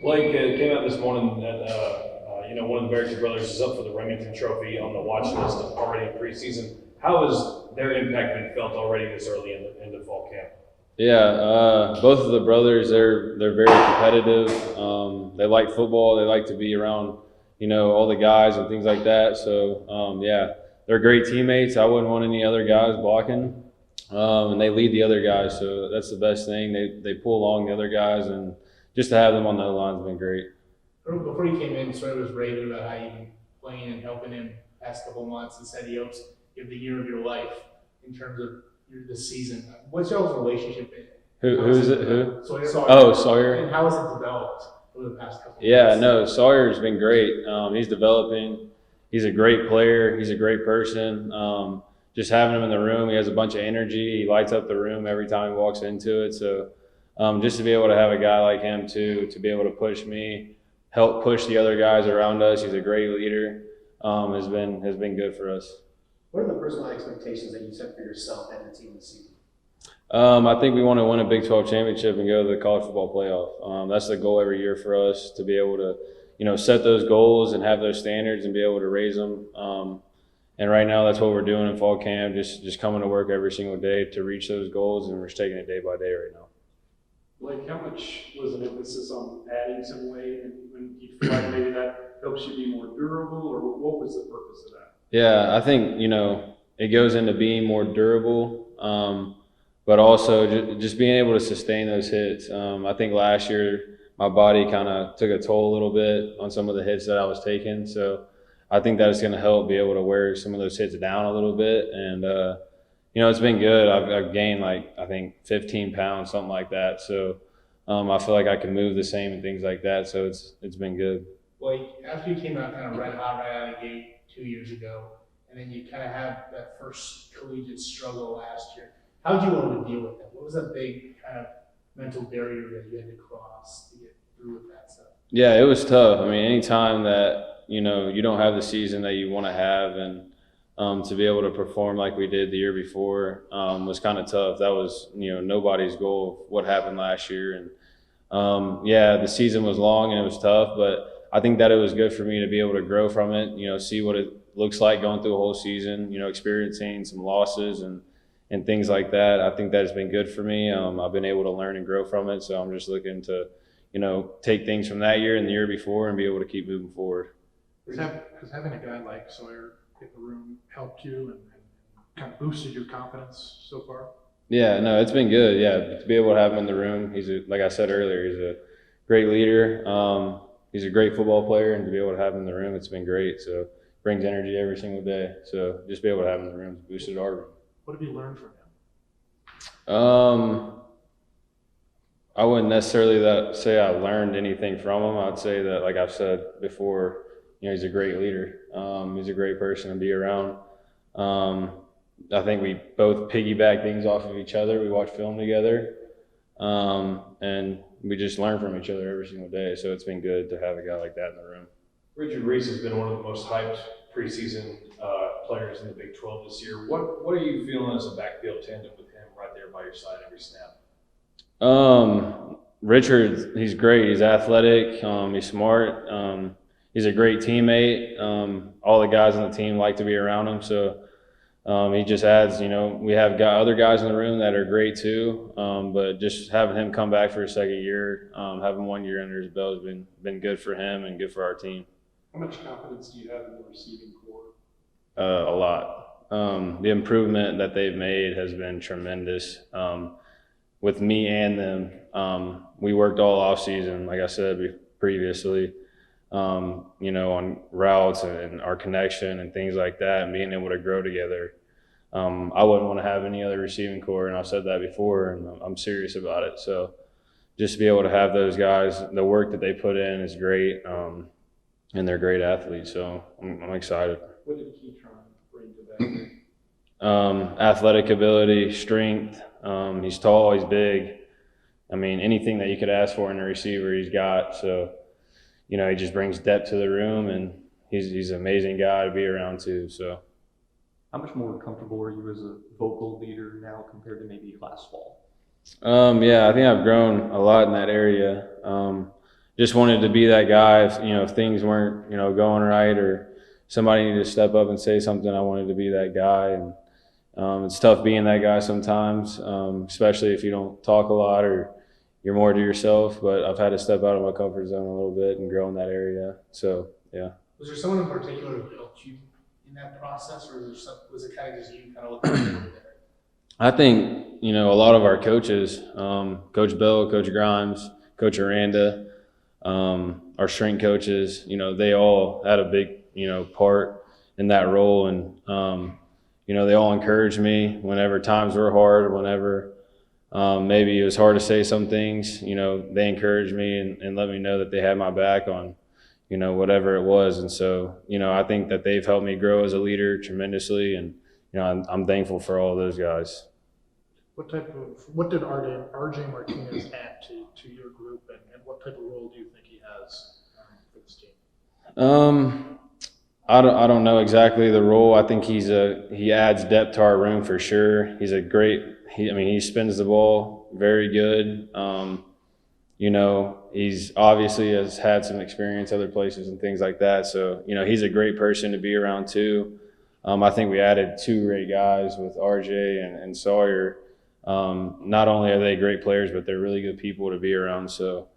Blake came out this morning that one of the Barrington brothers is up for the Remington Trophy on the watch list already in preseason. How has their impact been felt already this early in the fall camp? Yeah, both of the brothers, they're very competitive. They like football. They like to be around, all the guys and things like that. So, yeah, they're great teammates. I wouldn't want any other guys blocking, and they lead the other guys. So that's the best thing. They pull along the other guys, and just to have them on the line has been great. Before he came in, Sawyer was raving about how you've been playing and helping him the past couple months, and said he hopes you have the year of your life in terms of this season. What's y'all's relationship been? Who is it? Who? Sawyer. Oh, Sawyer. And how has it developed over the past couple Yeah, months? no, Sawyer's been great. He's developing. He's a great player. He's a great person. Just having him in the room, he has a bunch of energy. He lights up the room every time he walks into it. So just to be able to have a guy like him too, to be able to push me, help push the other guys around us. He's a great leader. Has been good for us. What are the personal expectations that you set for yourself and the team this season? I think we want to win a Big 12 championship and go to the college football playoff. That's the goal every year for us, to be able to, set those goals and have those standards and be able to raise them. And right now, that's what we're doing in fall camp, just coming to work every single day to reach those goals, and we're just taking it day by day right now. Blake, how much was an emphasis on adding some weight, and when you feel like maybe that helps you be more durable, or what was the purpose of that? Yeah, I think, it goes into being more durable, but also just being able to sustain those hits. I think last year my body kind of took a toll a little bit on some of the hits that I was taking. So I think that is going to help be able to wear some of those hits down a little bit. And, it's been good. I've gained I think 15 pounds, something like that. So I feel like I can move the same and things like that. So it's been good. Blake, after you came out kind of red hot right out of the gate 2 years ago, and then you kind of had that first collegiate struggle last year, how did you want to deal with that? What was that big kind of mental barrier that you had to cross to get through with that stuff? Yeah, it was tough. I mean, anytime that, you don't have the season that you want to have, and to be able to perform like we did the year before was kind of tough. That was, nobody's goal of what happened last year. And yeah, the season was long and it was tough, but I think that it was good for me to be able to grow from it, see what it looks like going through a whole season, experiencing some losses and things like that. I think that has been good for me. I've been able to learn and grow from it. So I'm just looking to, take things from that year and the year before and be able to keep moving forward. Has having a guy like Sawyer in the room helped you and kind of boosted your confidence so far? Yeah, no, it's been good. Yeah, to be able to have him in the room. Like I said earlier, he's a great leader. He's a great football player, and to be able to have him in the room, it's been great. So brings energy every single day. So just be able to have him in the room boosted our room. What have you learned from him? I wouldn't necessarily say I learned anything from him. I'd say that, like I've said before, he's a great leader. He's a great person to be around. I think we both piggyback things off of each other. We watch film together, and we just learn from each other every single day. So it's been good to have a guy like that in the room. Richard Reese has been one of the most hyped preseason players in the Big 12 this year. What are you feeling as a backfield tandem with him right there by your side every snap? Richard, he's great. He's athletic. He's smart. He's a great teammate. All the guys on the team like to be around him. So he just adds, we have got other guys in the room that are great too. But just having him come back for a second year, having 1 year under his belt has been good for him and good for our team. How much confidence do you have in the receiving core? A lot. The improvement that they've made has been tremendous. With me and them, we worked all off season, like I said previously, on routes and our connection and things like that, and being able to grow together. I wouldn't want to have any other receiving core, and I've said that before, and I'm serious about it. So just to be able to have those guys, the work that they put in is great, and they're great athletes. So I'm excited. What did he try and bring to that? Athletic ability, strength. He's tall, he's big. I mean, anything that you could ask for in a receiver, he's got. So, he just brings depth to the room, and he's an amazing guy to be around too. So, how much more comfortable are you as a vocal leader now compared to maybe last fall? Yeah, I think I've grown a lot in that area. just wanted to be that guy. If things weren't going right or somebody needed to step up and say something, I wanted to be that guy. And it's tough being that guy sometimes, especially if you don't talk a lot or you're more to yourself. But I've had to step out of my comfort zone a little bit and grow in that area. So yeah. Was there someone in particular who helped you in that process, or was it kind of just you kind of looking over there? I think, a lot of our coaches, Coach Bill, Coach Grimes, Coach Aranda, our strength coaches, they all had a big, part in that role. And, they all encouraged me whenever times were hard, whenever maybe it was hard to say some things, they encouraged me and let me know that they had my back on, whatever it was. And so, I think that they've helped me grow as a leader tremendously. And, I'm thankful for all those guys. What did RJ Martinez add to your group, and what type of role do you think he has for this team? I don't know exactly the role. I think he adds depth to our room for sure. He's a great. He spins the ball very good. He's obviously has had some experience other places and things like that. So he's a great person to be around too. I think we added 2 great guys with RJ and Sawyer. Not only are they great players, but they're really good people to be around. So,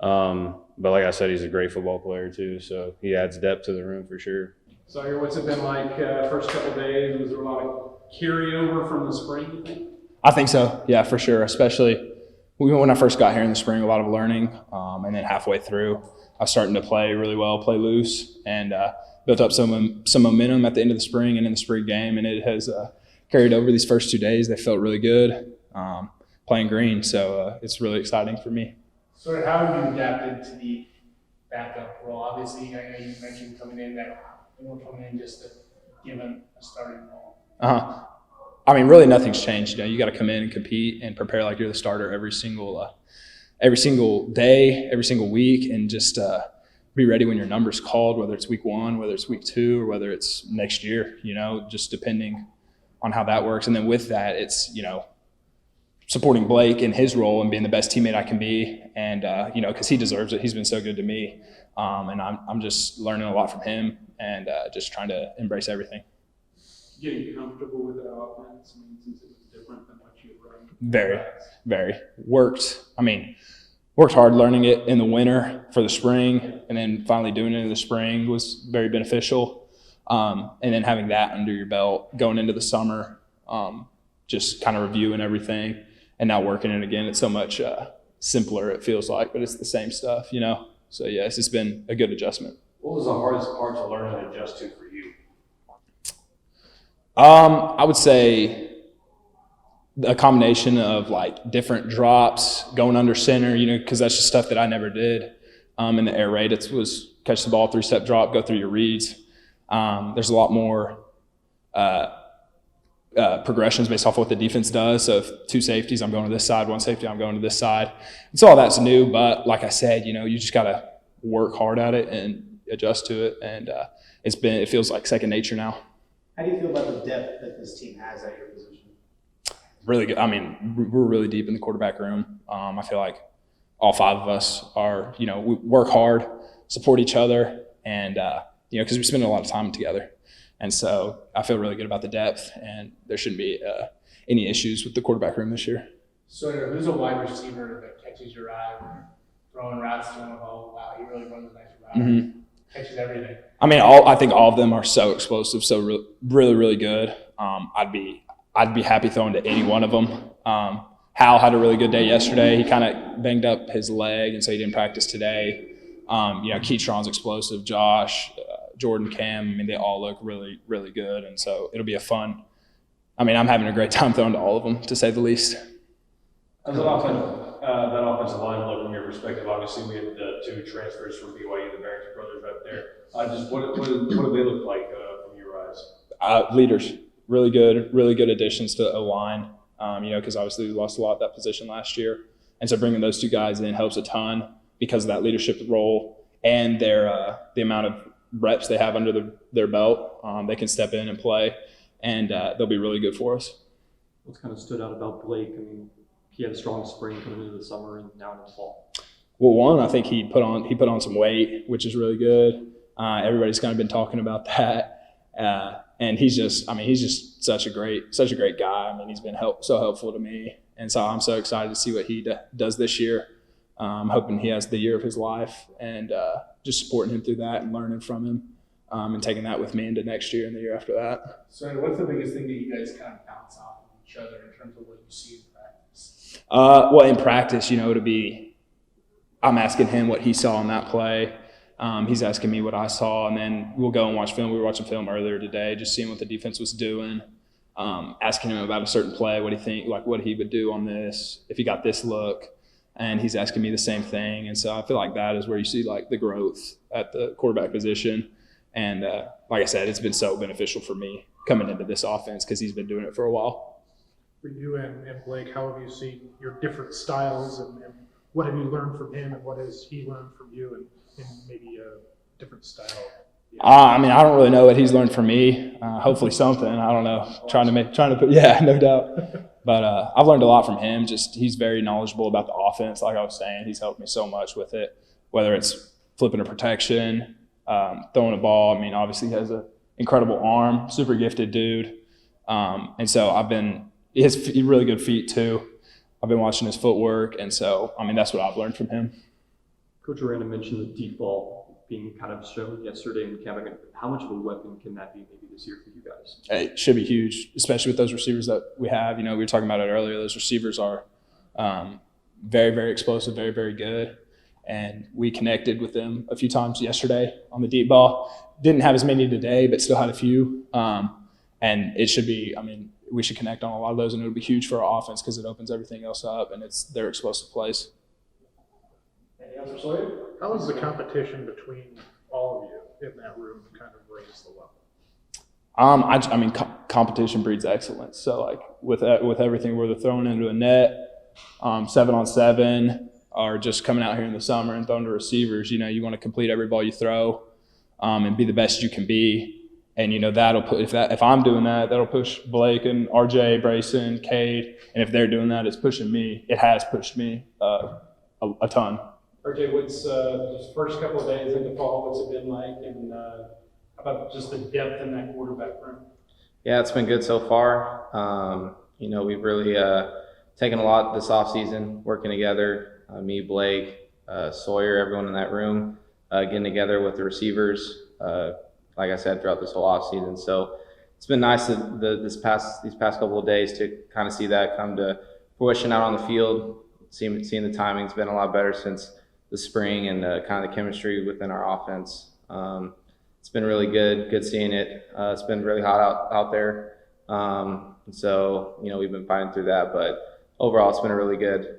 but like I said, he's a great football player too. So he adds depth to the room for sure. Sawyer, what's it been like first couple of days? Was there a lot of carryover from the spring, you think? I think so, yeah, for sure. Especially when I first got here in the spring, a lot of learning. And then halfway through, I was starting to play really well, play loose, and built up some momentum at the end of the spring and in the spring game. And it has carried over these first 2 days. They felt really good playing green. So it's really exciting for me. So how have you adapted to the backup role? Obviously, I know you mentioned coming in that you weren't coming in just to give him a starting role. Really nothing's changed. You got to come in and compete and prepare like you're the starter every single day, every single week, and just be ready when your number's called, whether it's week 1, whether it's week 2, or whether it's next year, just depending on how that works. And then with that, it's, supporting Blake in his role and being the best teammate I can be. And, because he deserves it. He's been so good to me. And I'm just learning a lot from him and just trying to embrace everything. Getting comfortable with that offense, since it was different than what you had run? Very. Worked hard learning it in the winter for the spring, and then finally doing it in the spring was very beneficial. And then having that under your belt going into the summer, just kind of reviewing everything and now working it again. It's so much simpler, it feels like, but it's the same stuff, So, yes, it's been a good adjustment. What was the hardest part to learn and adjust to for you? I would say a combination of like different drops, going under center, because that's just stuff that I never did. In the air raid, it was catch the ball, 3-step drop, go through your reads. There's a lot more progressions based off what the defense does. So if 2 safeties, I'm going to this side, 1 safety, I'm going to this side. And so all that's new, but like I said, you just got to work hard at it and adjust to it. And it feels like second nature now. How do you feel about the depth that this team has at your position? Really good. We're really deep in the quarterback room. I feel like all 5 of us are, we work hard, support each other, and, because we spend a lot of time together. And so I feel really good about the depth, and there shouldn't be any issues with the quarterback room this year. So who's a wide receiver that catches your eye when throwing routes to him? Oh, wow, he really runs a nice route. Mm-hmm. Catches everything. I think all of them are so explosive, so really, really good. I'd be happy throwing to any one of them. Hal had a really good day yesterday. He kind of banged up his leg, and so he didn't practice today. Keytron's explosive. Josh, Jordan, Cam, they all look really, really good, and so it'll be a fun. I'm having a great time throwing to all of them, to say the least. How's that offensive line look from your perspective? Obviously, we had 2 transfers from BYU, the Barrington brothers right there. What do they look like from your eyes? Leaders, really good additions to O-line, because obviously we lost a lot at that position last year. And so bringing those 2 guys in helps a ton because of that leadership role and their the amount of reps they have under their belt. They can step in and play, and they'll be really good for us. What's kind of stood out about Blake? He had a strong spring coming into the summer and now in the fall. Well, one, I think he put on some weight, which is really good. Everybody's kind of been talking about that, and he's just such a great guy. I mean, he's been so helpful to me, and so I'm so excited to see what he does this year. I'm hoping he has the year of his life, and just supporting him through that and learning from him, and taking that with me into next year and the year after that. So what's the biggest thing that you guys kind of bounce off of each other in terms of what you see in practice? Well, in practice, I'm asking him what he saw in that play. He's asking me what I saw, and then we'll go and watch film. We were watching film earlier today, just seeing what the defense was doing, asking him about a certain play, what he would do on this, if he got this look, and he's asking me the same thing. And so I feel like that is where you see like the growth at the quarterback position. And like I said, it's been so beneficial for me coming into this offense because he's been doing it for a while. For you and Blake, how have you seen your different styles and what have you learned from him and what has he learned from you and maybe a different style? Yeah. I don't really know what he's learned from me. Hopefully something. I don't know. Trying to put, yeah, no doubt. But I've learned a lot from him. Just he's very knowledgeable about the offense. Like I was saying, he's helped me so much with it, whether it's flipping a protection, throwing a ball. Obviously he has an incredible arm, super gifted dude. And so he has really good feet too. I've been watching his footwork, and so, that's what I've learned from him. Coach Aranda mentioned the deep ball being kind of shown yesterday in camp. How much of a weapon can that be maybe this year for you guys? It should be huge, especially with those receivers that we have. We were talking about it earlier. Those receivers are very, very explosive, very, very good. And we connected with them a few times yesterday on the deep ball. Didn't have as many today, but still had a few. And it should be, we should connect on a lot of those, and it'll be huge for our offense because it opens everything else up, and it's their explosive plays. Anything else for Sawyer? How has the competition between all of you in that room kind of raised the level? Competition breeds excellence. So, like with everything, whether throwing into a net, 7-on-7, or just coming out here in the summer and throwing to receivers, you want to complete every ball you throw, and be the best you can be. And that'll put if I'm doing that, that'll push Blake and RJ, Brayson, Cade, and if they're doing that, it's pushing me. It has pushed me a ton. RJ, what's the first couple of days into fall? What's it been like, and how about just the depth in that quarterback room? Yeah, it's been good so far. We've really taken a lot this offseason, working together. Me, Blake, Sawyer, everyone in that room, getting together with the receivers. Like I said, throughout this whole offseason. So it's been nice these past couple of days to kind of see that come to fruition out on the field. Seeing the timing's been a lot better since the spring, and kind of the chemistry within our offense. It's been really good seeing it. It's been really hot out there. So, we've been fighting through that, but overall it's been a really good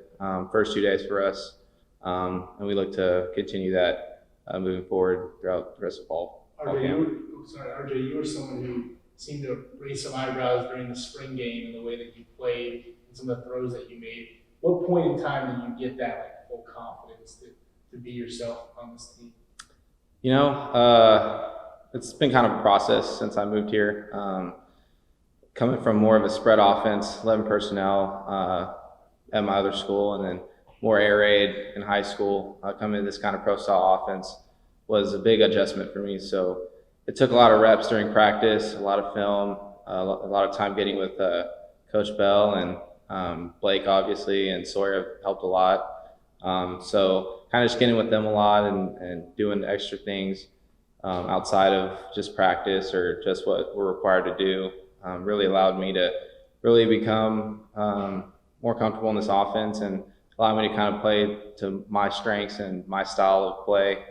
first 2 days for us. And we look to continue that moving forward throughout the rest of fall. RJ, you were someone who seemed to raise some eyebrows during the spring game and the way that you played and some of the throws that you made. What point in time did you get that full confidence to be yourself on this team? It's been kind of a process since I moved here. Coming from more of a spread offense, 11 personnel at my other school, and then more air raid in high school, coming to this kind of pro-style offense was a big adjustment for me. So it took a lot of reps during practice, a lot of film, a lot of time getting with Coach Bell and Blake, obviously, and Sawyer have helped a lot. So kind of just getting with them a lot and doing extra things outside of just practice or just what we're required to do really allowed me to really become more comfortable in this offense and allow me to kind of play to my strengths and my style of play.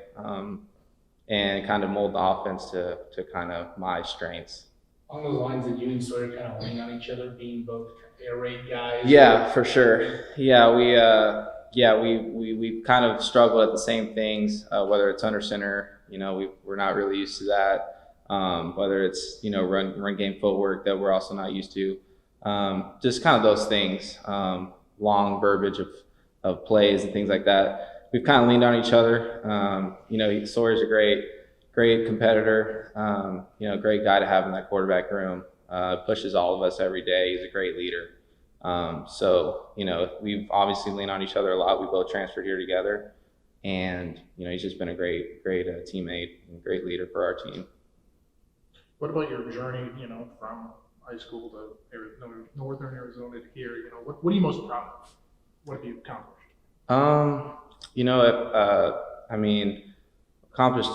And kind of mold the offense to kind of my strengths. On those lines that you and Sawyer kind of lean on each other, being both air raid guys. Yeah, for sure. Yeah, we kind of struggle at the same things. Whether it's under center, we're not really used to that. Whether it's run game footwork that we're also not used to. Just kind of those things. Long verbiage of plays and things like that. We've kind of leaned on each other. Sawyer's a great competitor. Great guy to have in that quarterback room. Pushes all of us every day. He's a great leader. So we've obviously leaned on each other a lot. We both transferred here together. And, he's just been a great teammate and great leader for our team. What about your journey, from high school to Northern Arizona to here? What are you most proud of? What have you accomplished? Accomplished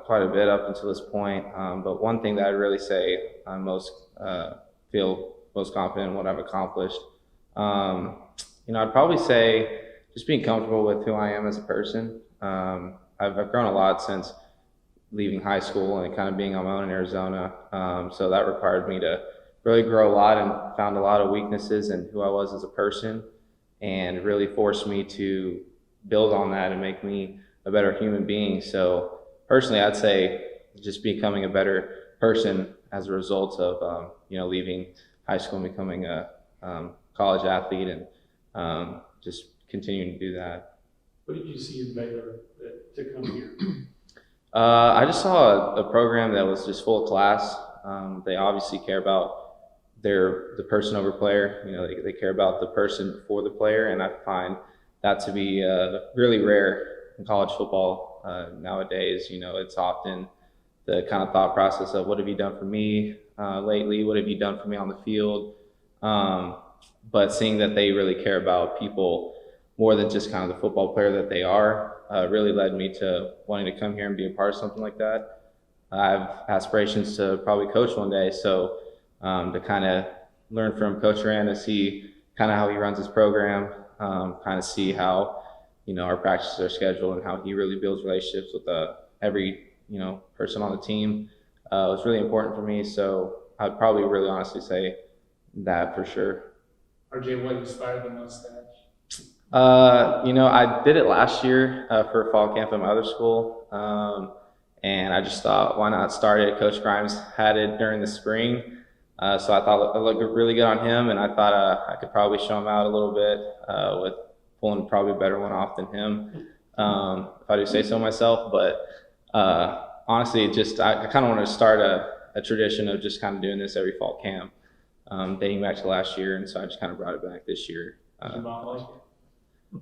quite a bit up until this point. But one thing that I'd really say I feel most confident in what I've accomplished. I'd probably say just being comfortable with who I am as a person. I've grown a lot since leaving high school and kind of being on my own in Arizona. So that required me to really grow a lot and found a lot of weaknesses in who I was as a person, and really forced me to build on that and make me a better human being. So personally, I'd say just becoming a better person as a result of leaving high school and becoming a college athlete, and just continuing to do that. What did you see in Baylor to come here? I just saw a program that was just full of class. They obviously care about the person over player. They care about the person before the player, and I find that to be really rare in college football nowadays. It's often the kind of thought process of, what have you done for me lately? What have you done for me on the field? But seeing that they really care about people more than just kind of the football player that they are, really led me to wanting to come here and be a part of something like that. I have aspirations to probably coach one day, so to kind of learn from Coach Rand, to see kind of how he runs his program, kind of see how our practices are scheduled and how he really builds relationships with every person on the team, was really important for me. So I'd probably really honestly say that for sure. RJ, what inspired the mustache? I did it last year for a fall camp at my other school, and I just thought, why not start it? Coach Grimes had it during the spring, so I thought it looked really good on him, and I thought I could probably show him out a little bit with pulling probably a better one off than him, if I do say so myself. But honestly, I kind of wanted to start a tradition of just kind of doing this every fall camp, dating back to last year, and so I just kind of brought it back this year. Does your mom like it?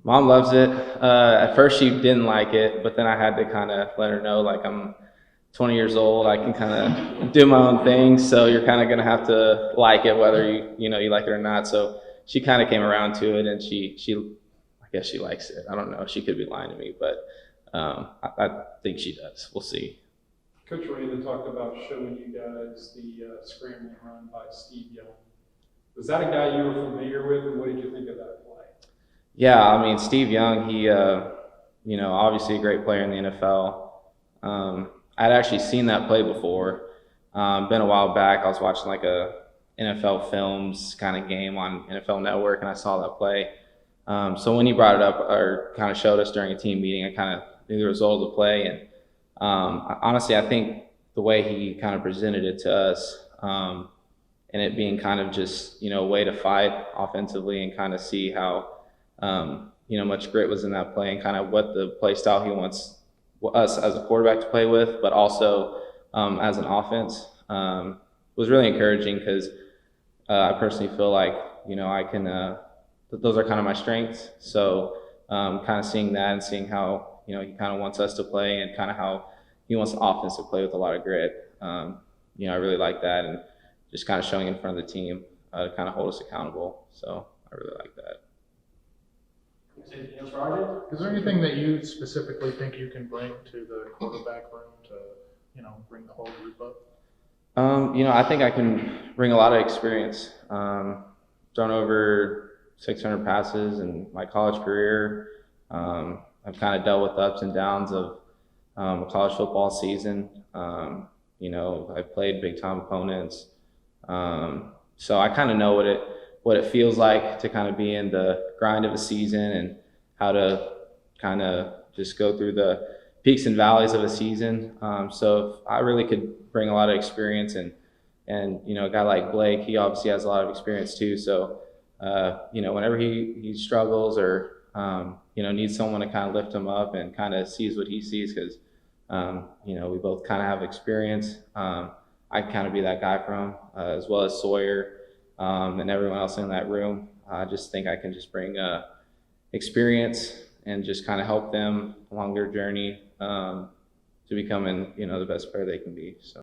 Mom loves it. At first she didn't like it, but then I had to kind of let her know, like, I'm 20 years old, I can kind of do my own thing, so you're kind of going to have to like it whether you like it or not. So she kind of came around to it, and she I guess she likes it. I don't know. She could be lying to me, but I think she does. We'll see. Coach Randa talked about showing you guys the scrambling run by Steve Young. Was that a guy you were familiar with, and what did you think of that play? Yeah, Steve Young, he, obviously a great player in the NFL. I'd actually seen that play before. Been a while back. I was watching like a NFL Films kind of game on NFL Network, and I saw that play. So when he brought it up or kind of showed us during a team meeting, I kind of knew the result of the play. And honestly, I think the way he kind of presented it to us, and it being kind of just, a way to fight offensively and kind of see how, much grit was in that play, and kind of what the play style he wants us as a quarterback to play with, but also as an offense, was really encouraging, because I personally feel like, I can, those are kind of my strengths. So kind of seeing that and seeing how, he kind of wants us to play, and kind of how he wants the offense to play with a lot of grit. I really like that, and just kind of showing in front of the team to kind of hold us accountable. So I really like that. Anything else, Roger? Is there anything that you specifically think you can bring to the quarterback room to, bring the whole group up? I think I can bring a lot of experience. Thrown over 600 passes in my college career. I've kind of dealt with ups and downs of a college football season. I've played big time opponents. So I kind of know what it feels like to kind of be in the grind of a season, and how to kind of just go through the peaks and valleys of a season. So if I really could bring a lot of experience, and a guy like Blake, he obviously has a lot of experience too. So, whenever he struggles or, needs someone to kind of lift him up and kind of sees what he sees, because, we both kind of have experience. I can kind of be that guy for him, as well as Sawyer, and everyone else in that room. I just think I can just bring experience and just kind of help them along their journey to becoming, the best player they can be. So.